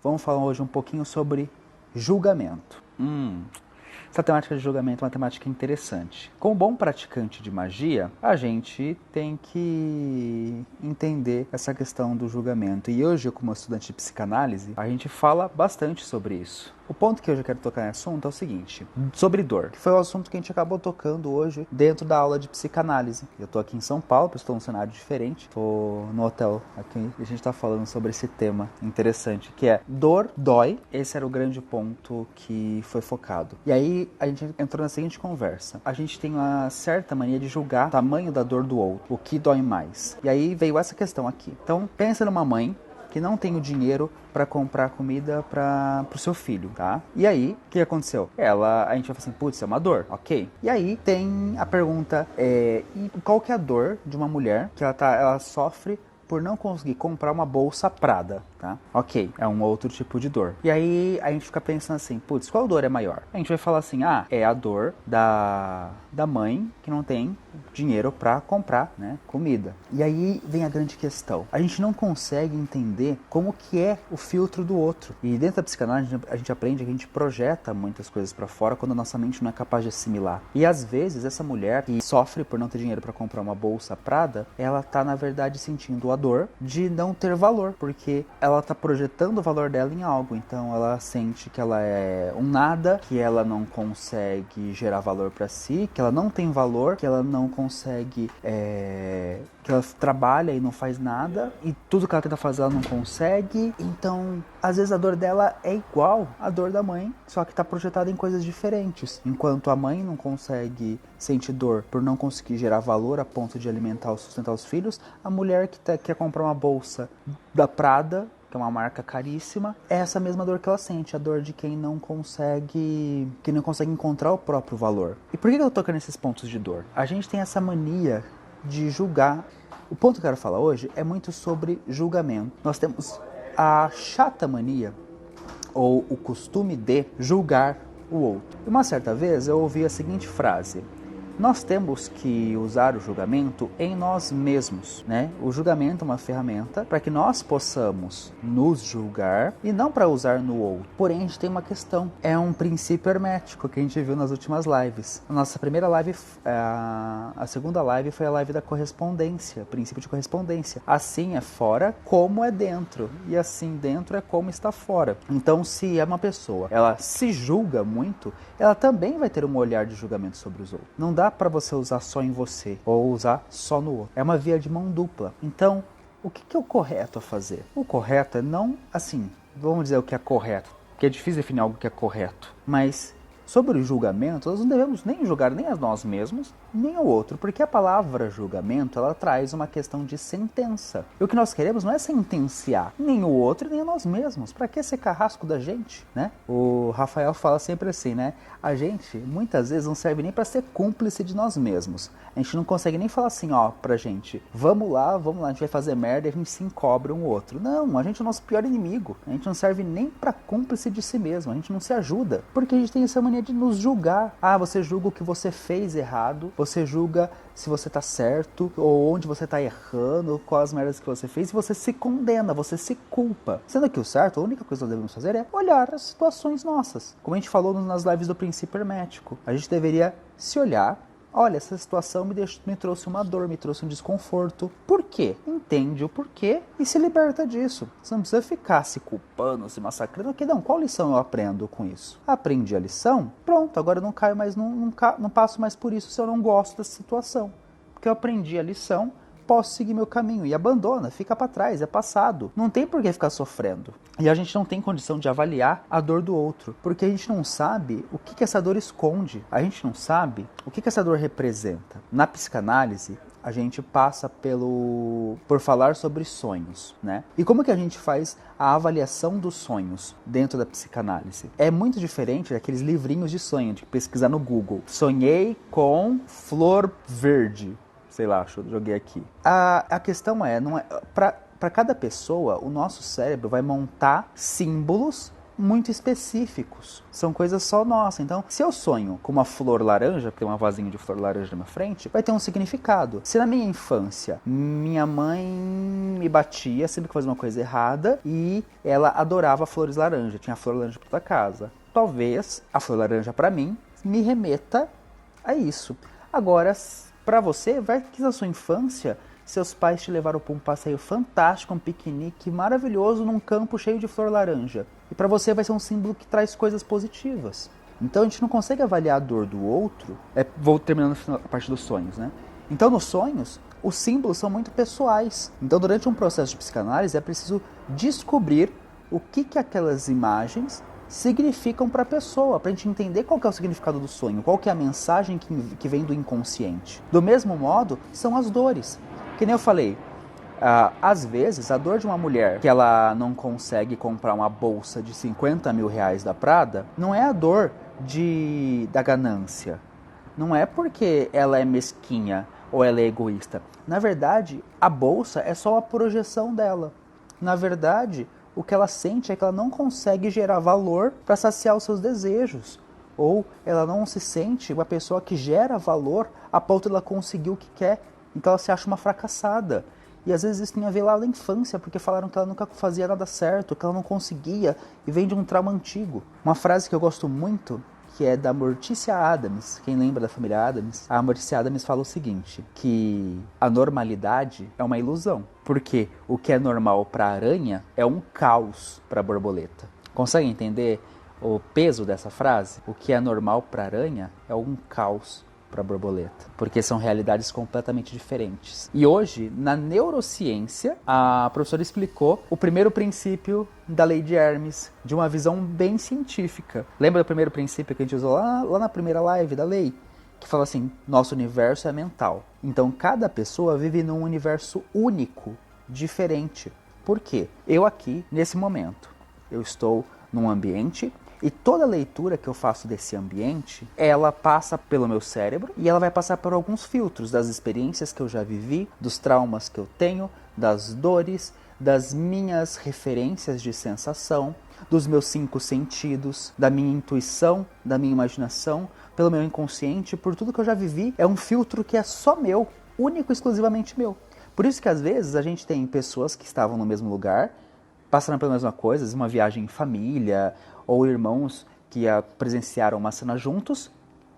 Vamos falar hoje um pouquinho sobre julgamento. Essa temática de julgamento é uma temática interessante. Como bom praticante de magia, a gente tem que entender essa questão do julgamento. E hoje, como estudante de psicanálise, a gente fala bastante sobre isso. O ponto que hoje eu quero tocar nesse assunto é o seguinte, sobre dor, que foi o assunto que a gente acabou tocando hoje dentro da aula de psicanálise. Eu tô aqui em São Paulo, estou num cenário diferente, tô no hotel aqui e a gente tá falando sobre esse tema interessante, que é dor dói. Esse era o grande ponto que foi focado. E aí a gente entrou na seguinte conversa. A gente tem uma certa mania de julgar o tamanho da dor do outro, o que dói mais. E aí veio essa questão aqui. Então, pensa numa mãe que não tem o dinheiro para comprar comida para o seu filho, tá? E aí, o que aconteceu? A gente vai falar assim, putz, é uma dor, ok? E aí tem a pergunta, e qual que é a dor de uma mulher que ela sofre por não conseguir comprar uma bolsa Prada, tá? Ok, é um outro tipo de dor. E aí a gente fica pensando assim, putz, qual dor é maior? A gente vai falar assim, é a dor da mãe que não tem dinheiro para comprar, né, comida. E aí vem a grande questão. A gente não consegue entender como que é o filtro do outro. E dentro da psicanálise a gente aprende que a gente projeta muitas coisas para fora quando a nossa mente não é capaz de assimilar. E às vezes essa mulher que sofre por não ter dinheiro para comprar uma bolsa Prada, ela tá na verdade sentindo a dor de não ter valor, porque ela tá projetando o valor dela em algo. Então ela sente que ela é um nada, que ela não consegue gerar valor para si, que ela não tem valor, que ela não consegue, que ela trabalha e não faz nada, e tudo que ela tenta fazer ela não consegue. Então às vezes a dor dela é igual à dor da mãe, só que está projetada em coisas diferentes. Enquanto a mãe não consegue sentir dor por não conseguir gerar valor a ponto de alimentar ou sustentar os filhos, a mulher que quer comprar uma bolsa da Prada, que é uma marca caríssima, é essa mesma dor que ela sente, a dor de quem não consegue encontrar o próprio valor. E por que eu tô tocando nesses pontos de dor? A gente tem essa mania de julgar. O ponto que eu quero falar hoje é muito sobre julgamento. Nós temos a chata mania, ou o costume de julgar o outro. E uma certa vez eu ouvi a seguinte frase: nós temos que usar o julgamento em nós mesmos, né? O julgamento é uma ferramenta para que nós possamos nos julgar e não para usar no outro. Porém, a gente tem uma questão. É um princípio hermético que a gente viu nas últimas lives. A nossa primeira live, a segunda live foi a live da correspondência, princípio de correspondência. Assim é fora como é dentro, e assim dentro é como está fora. Então, se é uma pessoa, ela se julga muito, ela também vai ter um olhar de julgamento sobre os outros. Não dá para você usar só em você ou usar só no outro. É uma via de mão dupla. Então, o que é o correto a fazer? O correto é não, assim, vamos dizer o que é correto, porque é difícil definir algo que é correto, mas sobre o julgamento, nós não devemos nem julgar nem a nós mesmos, nem ao outro, porque a palavra julgamento, ela traz uma questão de sentença. E o que nós queremos não é sentenciar nem o outro, nem a nós mesmos. Para que ser carrasco da gente, né? O Rafael fala sempre assim, né? A gente, muitas vezes, não serve nem para ser cúmplice de nós mesmos. A gente não consegue nem falar assim, pra gente, vamos lá, a gente vai fazer merda e a gente se encobre um outro. Não, a gente é o nosso pior inimigo. A gente não serve nem para cúmplice de si mesmo. A gente não se ajuda, porque a gente tem essa mania de nos julgar. Você julga o que você fez errado, você julga se você tá certo, ou onde você tá errando, quais merdas que você fez, e você se condena, você se culpa. Sendo que o certo, a única coisa que nós devemos fazer é olhar as situações nossas. Como a gente falou nas lives do princípio hermético, a gente deveria se olhar. Olha, essa situação me trouxe uma dor, me trouxe um desconforto. Por quê? Entende o porquê e se liberta disso. Você não precisa ficar se culpando, se massacrando. Aqui não, qual lição eu aprendo com isso? Aprendi a lição? Pronto, agora eu não caio mais, não passo mais por isso se eu não gosto dessa situação. Porque eu aprendi a lição, posso seguir meu caminho. E abandona, fica para trás, é passado. Não tem por que ficar sofrendo. E a gente não tem condição de avaliar a dor do outro, porque a gente não sabe o que essa dor esconde. A gente não sabe o que essa dor representa. Na psicanálise, a gente passa por falar sobre sonhos, né? E como que a gente faz a avaliação dos sonhos dentro da psicanálise? É muito diferente daqueles livrinhos de sonho, de pesquisar no Google. Sonhei com flor verde. Sei lá, joguei aqui. A questão não é para cada pessoa, o nosso cérebro vai montar símbolos muito específicos, são coisas só nossas. Então, se eu sonho com uma flor laranja, porque tem uma vasinha de flor laranja na minha frente, vai ter um significado. Se na minha infância minha mãe me batia sempre que fazia uma coisa errada e ela adorava flores laranja, tinha flor laranja para toda casa, talvez a flor laranja para mim me remeta a isso. Agora, para você, vai que na sua infância seus pais te levaram para um passeio fantástico, um piquenique maravilhoso num campo cheio de flor laranja. E para você vai ser um símbolo que traz coisas positivas. Então a gente não consegue avaliar a dor do outro. Vou terminando a parte dos sonhos, né? Então nos sonhos, os símbolos são muito pessoais. Então durante um processo de psicanálise é preciso descobrir o que aquelas imagens significam para a pessoa, para a gente entender qual que é o significado do sonho, qual que é a mensagem que vem do inconsciente. Do mesmo modo, são as dores. Que nem eu falei, às vezes a dor de uma mulher que ela não consegue comprar uma bolsa de 50 mil reais da Prada, não é a dor da ganância. Não é porque ela é mesquinha ou ela é egoísta. Na verdade, a bolsa é só a projeção dela. Na verdade, o que ela sente é que ela não consegue gerar valor para saciar os seus desejos. Ou ela não se sente uma pessoa que gera valor a ponto de ela conseguir o que quer. Então ela se acha uma fracassada. E às vezes isso tem a ver lá na infância, porque falaram que ela nunca fazia nada certo, que ela não conseguia, e vem de um trauma antigo. Uma frase que eu gosto muito, que é da Morticia Adams. Quem lembra da família Adams? A Morticia Adams fala o seguinte, que a normalidade é uma ilusão. Porque o que é normal para a aranha é um caos para a borboleta. Consegue entender o peso dessa frase? O que é normal para a aranha é um caos para a borboleta, porque são realidades completamente diferentes. E hoje, na neurociência, a professora explicou o primeiro princípio da lei de Hermes, de uma visão bem científica. Lembra do primeiro princípio que a gente usou lá na primeira live da lei? Que fala assim, nosso universo é mental. Então, cada pessoa vive num universo único, diferente. Por quê? Eu aqui, nesse momento, eu estou num ambiente e toda leitura que eu faço desse ambiente, ela passa pelo meu cérebro e ela vai passar por alguns filtros das experiências que eu já vivi, dos traumas que eu tenho, das dores, das minhas referências de sensação, dos meus 5 sentidos, da minha intuição, da minha imaginação, pelo meu inconsciente, por tudo que eu já vivi. É um filtro que é só meu, único e exclusivamente meu. Por isso que às vezes a gente tem pessoas que estavam no mesmo lugar, passaram pela mesma coisa, uma viagem em família, ou irmãos que presenciaram uma cena juntos,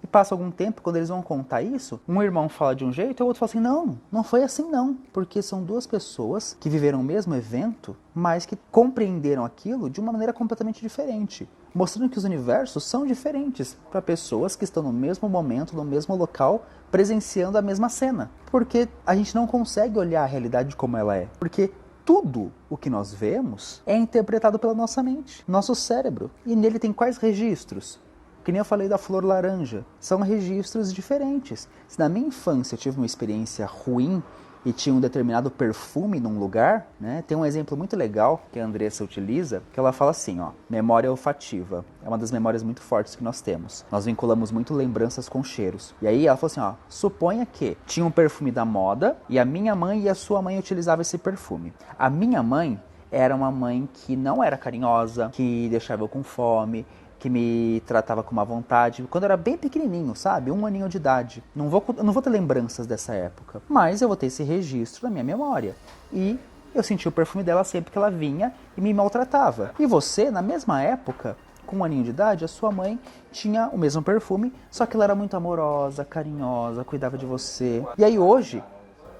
e passa algum tempo, quando eles vão contar isso, um irmão fala de um jeito e o outro fala assim, não foi assim não, porque são duas pessoas que viveram o mesmo evento, mas que compreenderam aquilo de uma maneira completamente diferente, mostrando que os universos são diferentes para pessoas que estão no mesmo momento, no mesmo local, presenciando a mesma cena, porque a gente não consegue olhar a realidade como ela é, porque tudo o que nós vemos é interpretado pela nossa mente, nosso cérebro. E nele tem quais registros? Que nem eu falei da flor laranja. São registros diferentes. Se na minha infância eu tive uma experiência ruim e tinha um determinado perfume num lugar, né? Tem um exemplo muito legal que a Andressa utiliza, que ela fala assim, memória olfativa. É uma das memórias muito fortes que nós temos. Nós vinculamos muito lembranças com cheiros. E aí ela falou assim, suponha que tinha um perfume da moda e a minha mãe e a sua mãe utilizavam esse perfume. A minha mãe era uma mãe que não era carinhosa, que deixava eu com fome, que me tratava com má vontade, quando eu era bem pequenininho, sabe? 1 aninho de idade. Eu não vou ter lembranças dessa época, mas eu vou ter esse registro na minha memória. E eu senti o perfume dela sempre que ela vinha e me maltratava. E você, na mesma época, com 1 aninho de idade, a sua mãe tinha o mesmo perfume, só que ela era muito amorosa, carinhosa, cuidava de você. E aí hoje,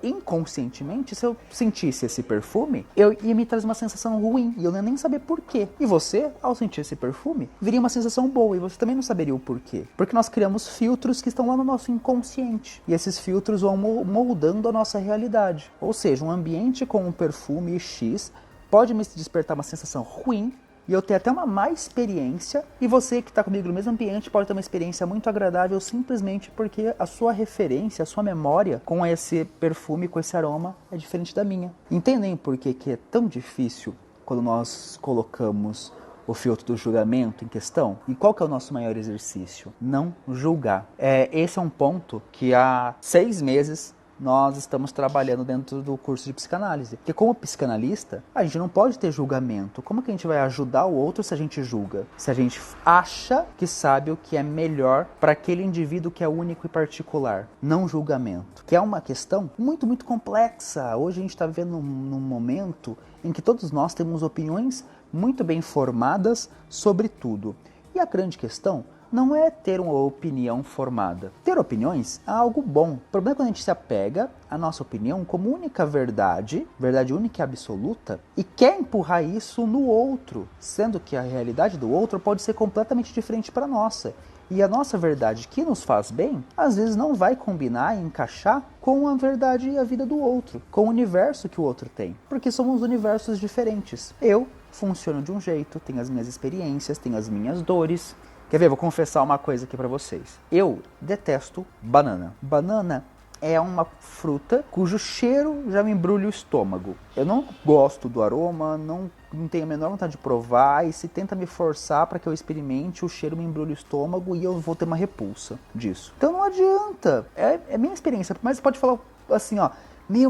inconscientemente, se eu sentisse esse perfume, eu ia me trazer uma sensação ruim, e eu não ia nem saber por quê. E você, ao sentir esse perfume, viria uma sensação boa, e você também não saberia o porquê. Porque nós criamos filtros que estão lá no nosso inconsciente, e esses filtros vão moldando a nossa realidade. Ou seja, um ambiente com um perfume X pode me despertar uma sensação ruim, e eu ter até uma má experiência, e você que está comigo no mesmo ambiente pode ter uma experiência muito agradável simplesmente porque a sua referência, a sua memória com esse perfume, com esse aroma é diferente da minha. Entendem por que é tão difícil quando nós colocamos o filtro do julgamento em questão? E qual que é o nosso maior exercício? Não julgar. Esse é um ponto que há 6 meses nós estamos trabalhando dentro do curso de psicanálise. Porque como psicanalista, a gente não pode ter julgamento. Como que a gente vai ajudar o outro se a gente julga? Se a gente acha que sabe o que é melhor para aquele indivíduo que é único e particular. Não julgamento. Que é uma questão muito, muito complexa. Hoje a gente está vivendo num momento em que todos nós temos opiniões muito bem formadas sobre tudo. E a grande questão não é ter uma opinião formada. Ter opiniões é algo bom. O problema é quando a gente se apega à nossa opinião como única verdade, verdade única e absoluta, e quer empurrar isso no outro, sendo que a realidade do outro pode ser completamente diferente para a nossa. E a nossa verdade que nos faz bem, às vezes não vai combinar e encaixar com a verdade e a vida do outro, com o universo que o outro tem. Porque somos universos diferentes. Eu funciono de um jeito, tenho as minhas experiências, tenho as minhas dores. Quer ver? Vou confessar uma coisa aqui pra vocês. Eu detesto banana. Banana é uma fruta cujo cheiro já me embrulha o estômago. Eu não gosto do aroma, não tenho a menor vontade de provar, e se tenta me forçar para que eu experimente, o cheiro me embrulha o estômago e eu vou ter uma repulsa disso. Então não adianta. É minha experiência. Mas você pode falar assim, ó,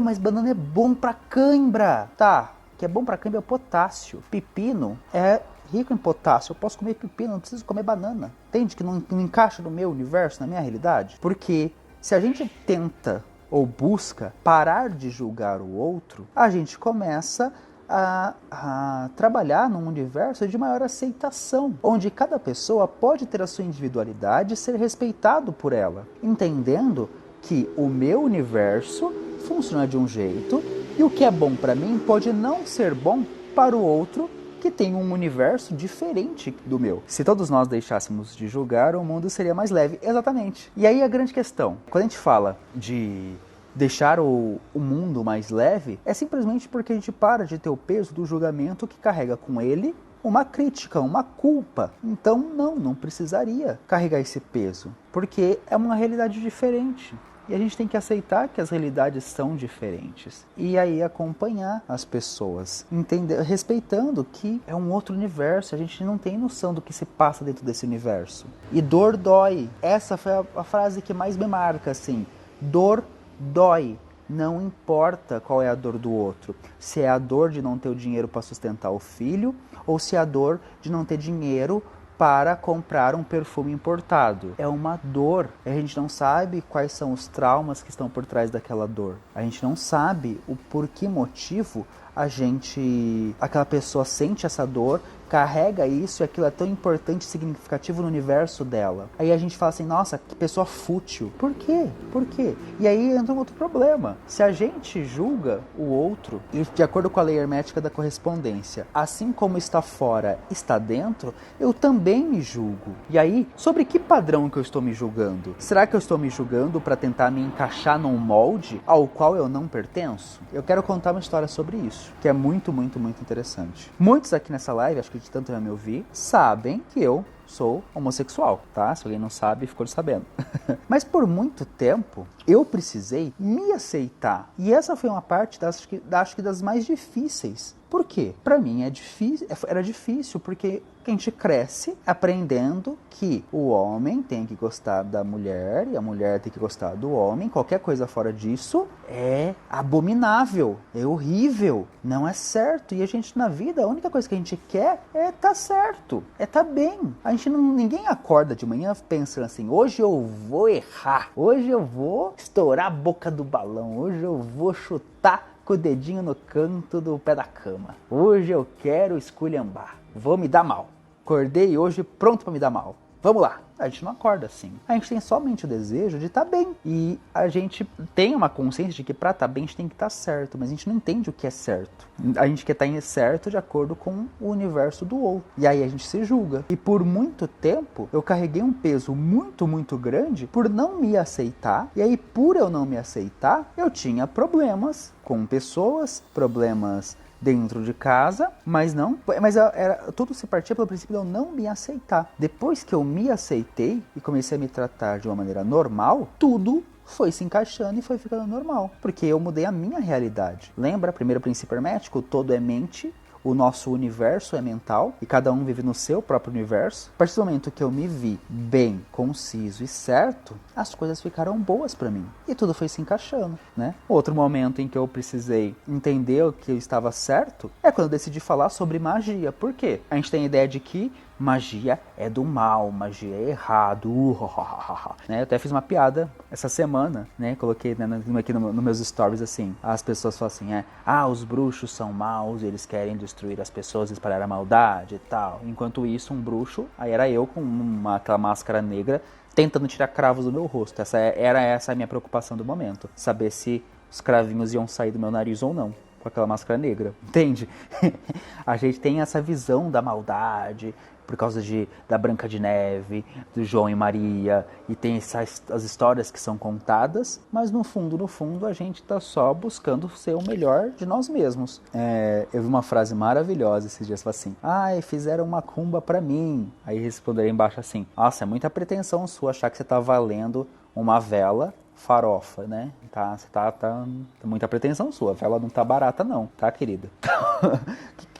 mas banana é bom pra cãibra. Tá, o que é bom pra cãibra é o potássio. Pepino é rico em potássio, eu posso comer pepino, não preciso comer banana. Entende que não encaixa no meu universo, na minha realidade? Porque se a gente tenta ou busca parar de julgar o outro, a gente começa a trabalhar num universo de maior aceitação, onde cada pessoa pode ter a sua individualidade e ser respeitado por ela, entendendo que o meu universo funciona de um jeito e o que é bom para mim pode não ser bom para o outro que tem um universo diferente do meu. Se todos nós deixássemos de julgar, o mundo seria mais leve. Exatamente. E aí a grande questão, quando a gente fala de deixar o mundo mais leve, é simplesmente porque a gente para de ter o peso do julgamento que carrega com ele uma crítica, uma culpa. Então não precisaria carregar esse peso, porque é uma realidade diferente. E a gente tem que aceitar que as realidades são diferentes. E aí acompanhar as pessoas, respeitando que é um outro universo. A gente não tem noção do que se passa dentro desse universo. E dor dói. Essa foi a frase que mais me marca, assim. Dor dói. Não importa qual é a dor do outro. Se é a dor de não ter o dinheiro para sustentar o filho, ou se é a dor de não ter dinheiro para comprar um perfume importado. É uma dor. A gente não sabe quais são os traumas que estão por trás daquela dor. A gente não sabe o por que motivo aquela pessoa sente essa dor, carrega isso e aquilo é tão importante e significativo no universo dela. Aí a gente fala assim, nossa, que pessoa fútil. Por quê? Por quê? E aí entra um outro problema. Se a gente julga o outro, e de acordo com a lei hermética da correspondência, assim como está fora, está dentro, eu também me julgo. E aí, sobre que padrão que eu estou me julgando? Será que eu estou me julgando para tentar me encaixar num molde ao qual eu não pertenço? Eu quero contar uma história sobre isso, que é muito, muito, muito interessante. Muitos aqui nessa live, acho que de tanto já me ouvir, sabem que eu sou homossexual, tá? Se alguém não sabe, ficou sabendo. Mas por muito tempo, eu precisei me aceitar. E essa foi uma parte, acho que das mais difíceis. Por quê? Pra mim era difícil, porque a gente cresce aprendendo que o homem tem que gostar da mulher e a mulher tem que gostar do homem. Qualquer coisa fora disso é abominável, é horrível, não é certo. E a gente na vida, a única coisa que a gente quer é estar certo, é estar bem. Ninguém acorda de manhã pensando assim, hoje eu vou errar, hoje eu vou estourar a boca do balão, hoje eu vou chutar com o dedinho no canto do pé da cama. Hoje eu quero esculhambar. Vou me dar mal. Acordei hoje pronto para me dar mal. Vamos lá. A gente não acorda assim. A gente tem somente o desejo de estar bem. E a gente tem uma consciência de que para estar bem a gente tem que estar certo. Mas a gente não entende o que é certo. A gente quer estar certo de acordo com o universo do outro. E aí a gente se julga. E por muito tempo eu carreguei um peso muito, muito grande por não me aceitar. E aí por eu não me aceitar, eu tinha problemas com pessoas, problemas dentro de casa, mas tudo se partia pelo princípio de eu não me aceitar. Depois que eu me aceitei e comecei a me tratar de uma maneira normal, tudo foi se encaixando e foi ficando normal, porque eu mudei a minha realidade. Lembra, primeiro princípio hermético, todo é mente, o nosso universo é mental e cada um vive no seu próprio universo. A partir do momento que eu me vi bem, conciso e certo, as coisas ficaram boas para mim e tudo foi se encaixando, né? Outro momento em que eu precisei entender o que eu estava certo é quando eu decidi falar sobre magia. Por quê? A gente tem a ideia de que magia é do mal, magia é errado, né? Eu até fiz uma piada essa semana, né? Coloquei, né, aqui nos meus stories assim, as pessoas falam assim, os bruxos são maus, eles querem destruir as pessoas, espalhar a maldade e tal. Enquanto isso, um bruxo, aí era eu com aquela máscara negra, tentando tirar cravos do meu rosto. Era a minha preocupação do momento, saber se os cravinhos iam sair do meu nariz ou não, com aquela máscara negra, entende? A gente tem essa visão da maldade por causa da Branca de Neve, do João e Maria, e tem as histórias que são contadas, mas no fundo a gente está só buscando ser o melhor de nós mesmos. Eu vi uma frase maravilhosa esses dias, assim, fizeram uma cumba pra mim. Aí responderam embaixo assim, nossa, é muita pretensão sua achar que você tá valendo uma vela farofa, né? Você tá muita pretensão sua, a vela não tá barata não, tá, querida?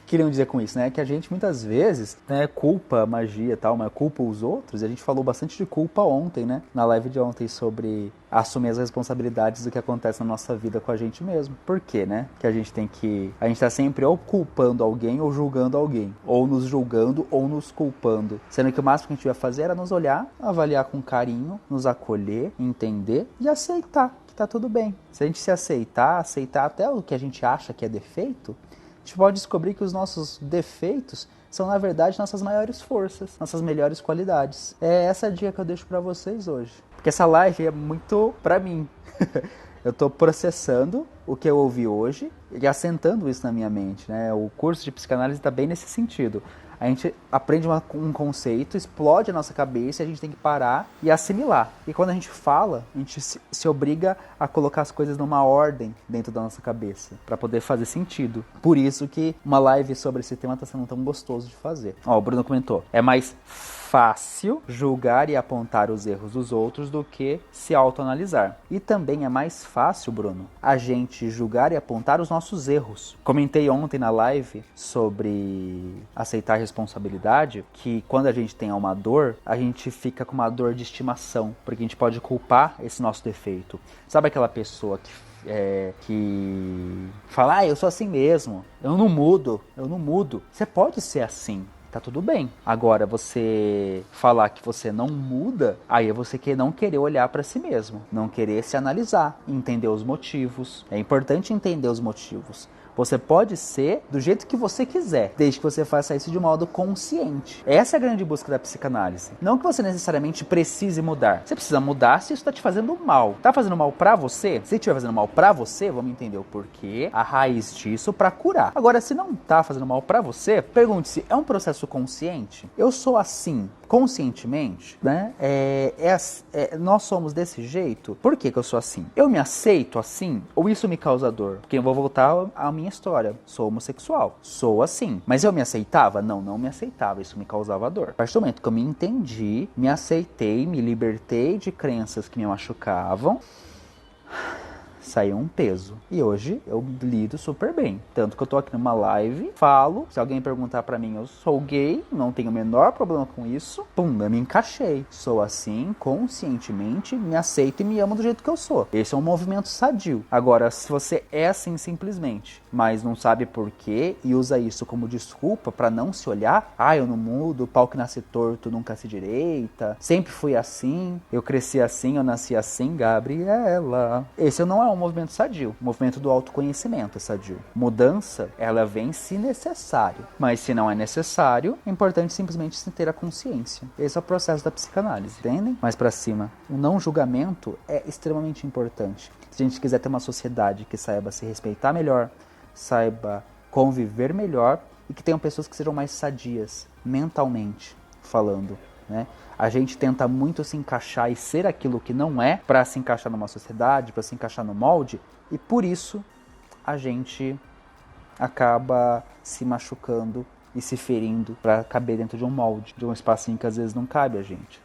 Queriam dizer com isso, né? Que a gente muitas vezes, né, culpa a magia e tal, mas culpa os outros. E a gente falou bastante de culpa ontem, né? Na live de ontem sobre assumir as responsabilidades do que acontece na nossa vida com a gente mesmo. Por quê, né? Que a gente tá sempre ou culpando alguém ou julgando alguém. Ou nos julgando ou nos culpando. Sendo que o máximo que a gente vai fazer era nos olhar, avaliar com carinho, nos acolher, entender e aceitar que tá tudo bem. Se a gente se aceitar até o que a gente acha que é defeito, a gente pode descobrir que os nossos defeitos são, na verdade, nossas maiores forças, nossas melhores qualidades. É essa a dica que eu deixo pra vocês hoje. Porque essa live é muito pra mim. Eu tô processando o que eu ouvi hoje e assentando isso na minha mente, né? O curso de psicanálise tá bem nesse sentido. A gente aprende um conceito, explode a nossa cabeça e a gente tem que parar e assimilar. E quando a gente fala, a gente se obriga a colocar as coisas numa ordem dentro da nossa cabeça, para poder fazer sentido. Por isso que uma live sobre esse tema está sendo tão gostoso de fazer. O Bruno comentou, é mais fácil julgar e apontar os erros dos outros do que se autoanalisar. E também é mais fácil, Bruno, a gente julgar e apontar os nossos erros. Comentei ontem na live sobre aceitar responsabilidade, que quando a gente tem uma dor, a gente fica com uma dor de estimação, porque a gente pode culpar esse nosso defeito. Sabe aquela pessoa que fala, eu sou assim mesmo, eu não mudo. Você pode ser assim, tá tudo bem. Agora, você falar que você não muda, aí é você não querer olhar pra si mesmo, não querer se analisar, entender os motivos. É importante entender os motivos. Você pode ser do jeito que você quiser, desde que você faça isso de modo consciente. Essa é a grande busca da psicanálise. Não que você necessariamente precise mudar. Você precisa mudar se isso está te fazendo mal. Tá fazendo mal pra você? Se estiver fazendo mal pra você, vamos entender o porquê, a raiz disso pra curar. Agora, se não tá fazendo mal pra você, pergunte-se, é um processo consciente? Eu sou assim conscientemente, né? Nós somos desse jeito. Por que eu sou assim? Eu me aceito assim? Ou isso me causa dor? Porque eu vou voltar à minha história. Sou homossexual. Sou assim. Mas eu me aceitava? Não me aceitava. Isso me causava dor. A partir do momento que eu me entendi, me aceitei, me libertei de crenças que me machucavam, saiu um peso. E hoje eu lido super bem. Tanto que eu tô aqui numa live, falo, se alguém perguntar pra mim, eu sou gay, não tenho o menor problema com isso, pum, eu me encaixei. Sou assim, conscientemente, me aceito e me amo do jeito que eu sou. Esse é um movimento sadio. Agora, se você é assim simplesmente, mas não sabe por quê e usa isso como desculpa pra não se olhar, eu não mudo, o pau que nasce torto nunca se direita, sempre fui assim, eu cresci assim, eu nasci assim, Gabriela. Esse não é um movimento sadio. O movimento do autoconhecimento é sadio. Mudança, ela vem se necessário. Mas se não é necessário, é importante simplesmente se ter a consciência. Esse é o processo da psicanálise, entendem? Mais pra cima. O não julgamento é extremamente importante. Se a gente quiser ter uma sociedade que saiba se respeitar melhor, saiba conviver melhor e que tenham pessoas que sejam mais sadias, mentalmente falando, né? A gente tenta muito se encaixar e ser aquilo que não é para se encaixar numa sociedade, para se encaixar no molde, e por isso a gente acaba se machucando e se ferindo para caber dentro de um molde, de um espacinho que às vezes não cabe a gente.